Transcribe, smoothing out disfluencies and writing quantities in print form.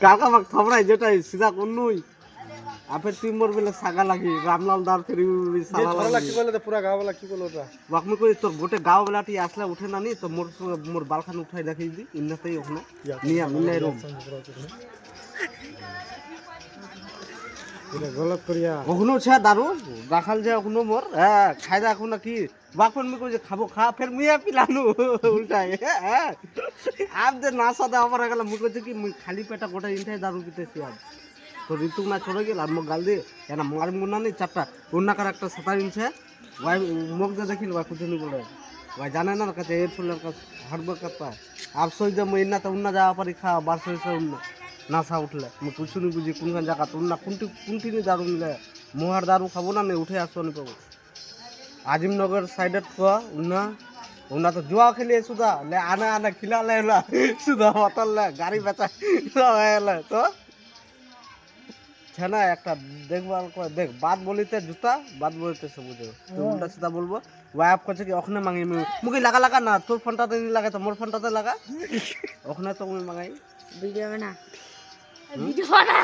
কাকা মাক থবরাই যেটাই সিধা কোনই আপে তুই মোর বেলে সাগা লাগি রামলাল দার ফেরি সালা লাগি কি বলে তো পুরা গাওয়ালা কি বলে ওটা বাকমি কই তোর গোটে গাঁও বেলাটি আসলে উঠে না নি তো মোর বালখান উঠাই দেখাই দি ইন্নাতেই ওখানে নিয়া মিলাই রুম এটা গলত করিয়া ওখানে ছে দারু রাখাল যে ওখানে মোর হ্যাঁ খাই দা এখন কি বাকন মি কই যে খাবো খা ফের মুইয়া পিলানু উল্টাই হ্যাঁ আব যে না সাদা আমার গেল মুই কইছে কি মুই খালি পেটা গোটা ইনটাই দারু পিতেছি আব তো ঋতু না চলে গেল আর মোক গাল দিয়ে এনা মার মুন্না নেই চারটা উন্নাকার একটা সাতার ইনছে ওয়াই মোক যে দেখিল ওয়াই কুচনি বলে ওয়াই জানে না কাছে এর ফুলের কাছে হাড়বা কাপা আব সই যে মুই ইন্না তো উন্না যাওয়া পারি খা বার সই উন্না নাসা উঠলে মুই কুচনি বুঝি কোনখান জায়গা তো উন্না কোনটি দারু নিলে মোহার দারু খাবো না নেই উঠে আসো নি পাবো আজিমনগর সাইডে খোয়া উন্না উন্না তো জুয়া খেলিয়ে সুদা লে আনা আনা খিলালে হলা সুদা হতালে গাড়ি বেচা হলে তো না একটা দেখভাল করে দেখ বাদ বলিতে জুতা বাদ বলিতে সবুজে তুই উল্টা সিধা বলবো ওয়াইফ করছে কি ওখানে মাঙি মুখে লাগা লাগা না তোর ফোনটাতে নি লাগা তো মোর ফোনটাতে লাগা ওখানে তো মুই মাঙাই ভিডিও বানা ভিডিও বানা